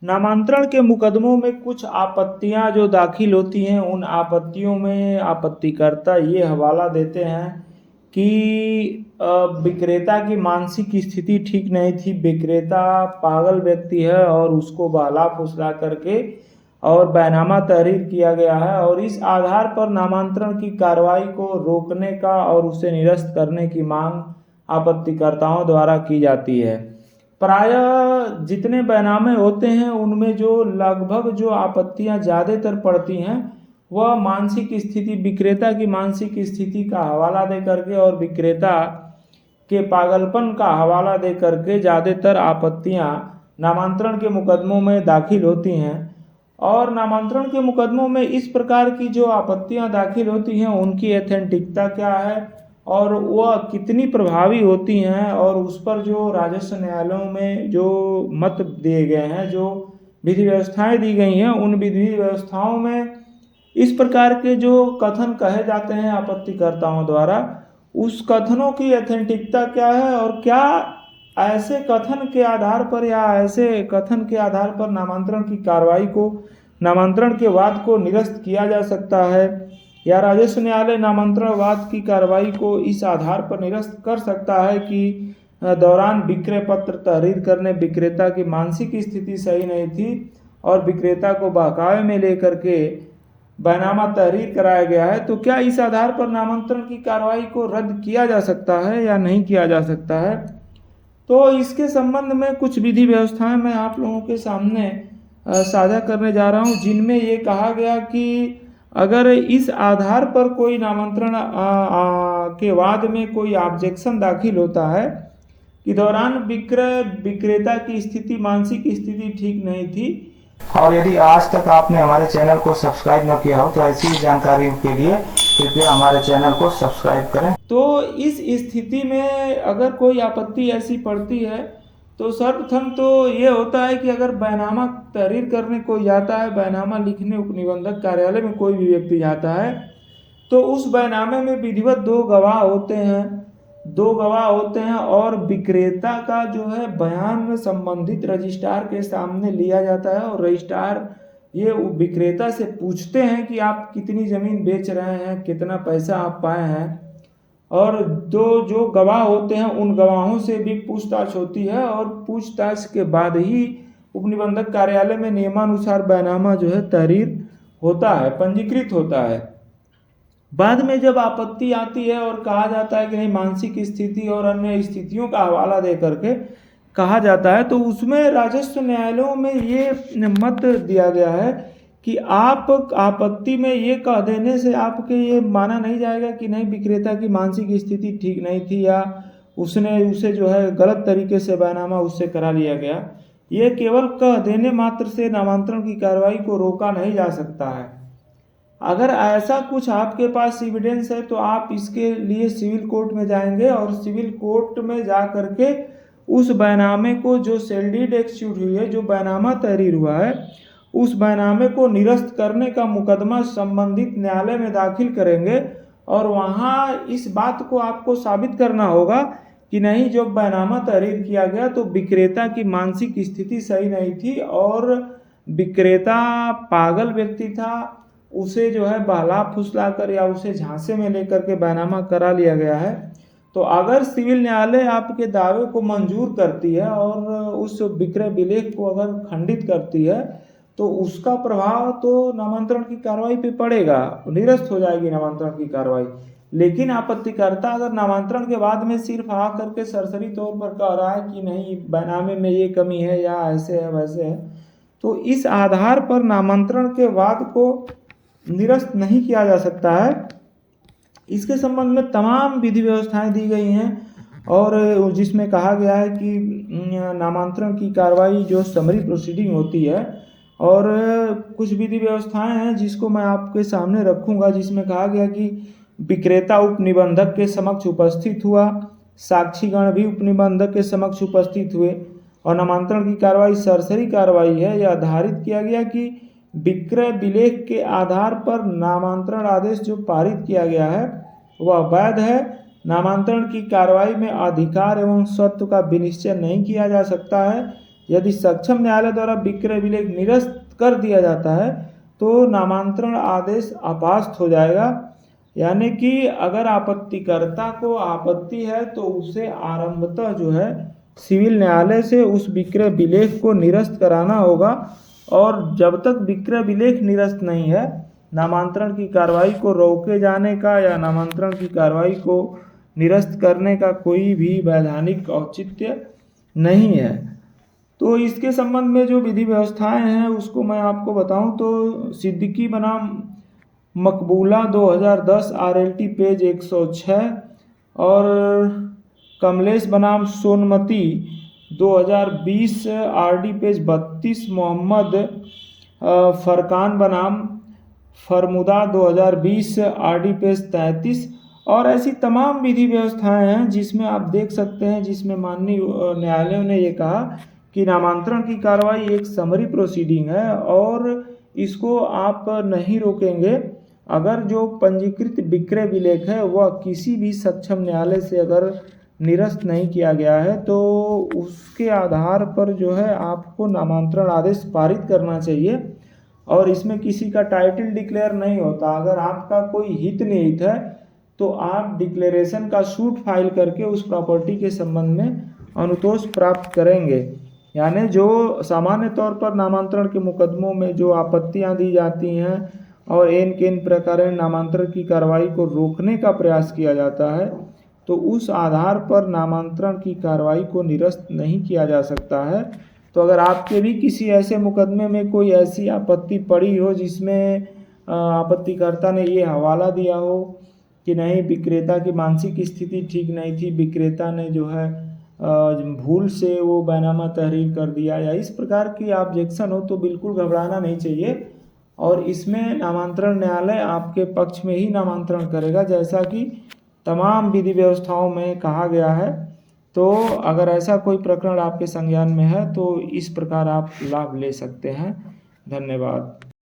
नामांतरण के मुकदमों में कुछ आपत्तियां जो दाखिल होती हैं, उन आपत्तियों में आपत्तिकर्ता ये हवाला देते हैं कि विक्रेता की मानसिक स्थिति ठीक नहीं थी, विक्रेता पागल व्यक्ति है और उसको बहला फुसला करके और बैनामा तहरीर किया गया है, और इस आधार पर नामांतरण की कार्रवाई को रोकने का और उसे निरस्त करने की मांग आपत्तिकर्ताओं द्वारा की जाती है। प्रायः जितने बैनामे होते हैं उनमें जो लगभग जो आपत्तियां ज़्यादातर पड़ती हैं वह मानसिक स्थिति, विक्रेता की मानसिक स्थिति का हवाला दे करके और विक्रेता के पागलपन का हवाला दे करके ज़्यादातर आपत्तियां नामांतरण के मुकदमों में दाखिल होती हैं। और नामांतरण के मुकदमों में इस प्रकार की जो आपत्तियां दाखिल होती हैं उनकी एथेंटिकता क्या है और वह कितनी प्रभावी होती हैं, और उस पर जो राजस्व न्यायालयों में जो मत दिए गए हैं, जो विधि व्यवस्थाएं दी गई हैं, उन विधि व्यवस्थाओं में इस प्रकार के जो कथन कहे जाते हैं आपत्तिकर्ताओं द्वारा, उस कथनों की एथेंटिकता क्या है और क्या ऐसे कथन के आधार पर या ऐसे कथन के आधार पर नामांतरण की कार्रवाई को, नामांतरण के वाद को निरस्त किया जा सकता है, या राजस्व न्यायालय नामांतरण वाद की कार्रवाई को इस आधार पर निरस्त कर सकता है कि दौरान विक्रय पत्र तहरीर करने विक्रेता की मानसिक स्थिति सही नहीं थी और विक्रेता को बहकावे में लेकर के बैनामा तहरीर कराया गया है, तो क्या इस आधार पर नामांतरण की कार्रवाई को रद्द किया जा सकता है या नहीं किया जा सकता है। तो इसके संबंध में कुछ विधि व्यवस्थाएं मैं आप लोगों के सामने साझा करने जा रहा हूं, जिनमें ये कहा गया कि अगर इस आधार पर कोई नामांतरण के वाद में कोई ऑब्जेक्शन दाखिल होता है कि दौरान विक्रेता की स्थिति, मानसिक स्थिति ठीक नहीं थी, और यदि आज तक आपने हमारे चैनल को सब्सक्राइब न किया हो तो ऐसी जानकारी के लिए कृपया हमारे चैनल को सब्सक्राइब करें। तो इस स्थिति में अगर कोई आपत्ति ऐसी पड़ती है तो सर्वप्रथम तो ये होता है कि अगर बैनामा तहरीर करने कोई जाता है, बैनामा लिखने उपनिबंधक कार्यालय में कोई भी व्यक्ति जाता है, तो उस बैनामे में विधिवत दो गवाह होते हैं और विक्रेता का जो है बयान संबंधित रजिस्ट्रार के सामने लिया जाता है, और रजिस्ट्रार ये विक्रेता से पूछते हैं कि आप कितनी ज़मीन बेच रहे हैं, कितना पैसा आप पाए हैं, और दो जो गवाह होते हैं उन गवाहों से भी पूछताछ होती है, और पूछताछ के बाद ही उपनिबंधक कार्यालय में नियमानुसार बैनामा जो है तहरीर होता है, पंजीकृत होता है। बाद में जब आपत्ति आती है और कहा जाता है कि नहीं, मानसिक स्थिति और अन्य स्थितियों का हवाला दे करके कहा जाता है, तो उसमें राजस्व न्यायालयों में ये मत दिया गया है कि आप आपत्ति में ये कह देने से आपके ये माना नहीं जाएगा कि नहीं, विक्रेता की मानसिक स्थिति ठीक नहीं थी या उसे जो है गलत तरीके से बैनामा उससे करा लिया गया। ये केवल कह देने मात्र से नामांतरण की कार्रवाई को रोका नहीं जा सकता है। अगर ऐसा कुछ आपके पास एविडेंस है तो आप इसके लिए सिविल कोर्ट में जाएंगे, और सिविल कोर्ट में जा करके उस बैनामे को, जो सेल डीड एक्सक्यूट हुई है, जो बैनामा तहरीर हुआ है, उस बैनामे को निरस्त करने का मुकदमा संबंधित न्यायालय में दाखिल करेंगे, और वहाँ इस बात को आपको साबित करना होगा कि नहीं, जो बैनामा तहरीर किया गया तो विक्रेता की मानसिक स्थिति सही नहीं थी और विक्रेता पागल व्यक्ति था, उसे जो है बहला फुसला कर या उसे झांसे में लेकर के बैनामा करा लिया गया है। तो अगर सिविल न्यायालय आपके दावे को मंजूर करती है और उस विक्रय विलेख को अगर खंडित करती है तो उसका प्रभाव तो नामांतरण की कार्रवाई पे पड़ेगा, निरस्त हो जाएगी नामांतरण की कार्रवाई। लेकिन आपत्तिकर्ता अगर नामांतरण के बाद में सिर्फ आ करके सरसरी तौर पर कह रहा है कि नहीं, बैनामे में ये कमी है या ऐसे है वैसे है, तो इस आधार पर नामांतरण के वाद को निरस्त नहीं किया जा सकता है। इसके संबंध में तमाम विधि व्यवस्थाएं दी गई हैं, और जिसमें कहा गया है कि नामांतरण की कार्रवाई जो समरी प्रोसीडिंग होती है, और कुछ विधि व्यवस्थाएं हैं जिसको मैं आपके सामने रखूंगा, जिसमें कहा गया कि विक्रेता उपनिबंधक के समक्ष उपस्थित हुआ, साक्षीगण भी उपनिबंधक के समक्ष उपस्थित हुए, और नामांतरण की कार्रवाई सरसरी कार्रवाई है। यह आधारित किया गया कि विक्रय विलेख के आधार पर नामांतरण आदेश जो पारित किया गया है वह वैध है। नामांतरण की कार्रवाई में अधिकार एवं स्वत्व का विनिश्चय नहीं किया जा सकता है। यदि सक्षम न्यायालय द्वारा विक्रय विलेख निरस्त कर दिया जाता है तो नामांतरण आदेश अपास्त हो जाएगा। यानी कि अगर आपत्तिकर्ता को आपत्ति है तो उसे आरंभतः जो है सिविल न्यायालय से उस विक्रय विलेख को निरस्त कराना होगा, और जब तक विक्रय विलेख निरस्त नहीं है नामांतरण की कार्रवाई को रोके जाने का या नामांतरण की कार्रवाई को निरस्त करने का कोई भी वैधानिक औचित्य नहीं है। तो इसके संबंध में जो विधि व्यवस्थाएं हैं उसको मैं आपको बताऊं तो सिद्दीकी बनाम मकबूला 2010 RLT पेज 106 और कमलेश बनाम सोनमती 2020 RD पेज 32, मोहम्मद फरकान बनाम फरमुदा 2020 RD पेज 33 और ऐसी तमाम विधि व्यवस्थाएं हैं जिसमें आप देख सकते हैं, जिसमें माननीय न्यायालयों ने ये कहा कि नामांतरण की कार्रवाई एक समरी प्रोसीडिंग है और इसको आप नहीं रोकेंगे अगर जो पंजीकृत विक्रय विलेख है वह किसी भी सक्षम न्यायालय से अगर निरस्त नहीं किया गया है तो उसके आधार पर जो है आपको नामांतरण आदेश पारित करना चाहिए। और इसमें किसी का टाइटल डिक्लेयर नहीं होता। अगर आपका कोई हित निहित है तो आप डिक्लेरेशन का सूट फाइल करके उस प्रॉपर्टी के संबंध में अनुतोष प्राप्त करेंगे। यानी जो सामान्य तौर पर नामांतरण के मुकदमों में जो आपत्तियां दी जाती हैं और किन प्रकार नामांतरण की कार्रवाई को रोकने का प्रयास किया जाता है तो उस आधार पर नामांतरण की कार्रवाई को निरस्त नहीं किया जा सकता है। तो अगर आपके भी किसी ऐसे मुकदमे में कोई ऐसी आपत्ति पड़ी हो जिसमें आपत्तिकर्ता ने ये हवाला दिया हो कि नहीं विक्रेता की मानसिक स्थिति ठीक नहीं थी, विक्रेता ने जो है भूल से वो बैनामा तहरीर कर दिया या इस प्रकार की ऑब्जेक्शन हो तो बिल्कुल घबराना नहीं चाहिए और इसमें नामांतरण न्यायालय आपके पक्ष में ही नामांतरण करेगा जैसा कि तमाम विधि व्यवस्थाओं में कहा गया है। तो अगर ऐसा कोई प्रकरण आपके संज्ञान में है तो इस प्रकार आप लाभ ले सकते हैं। धन्यवाद।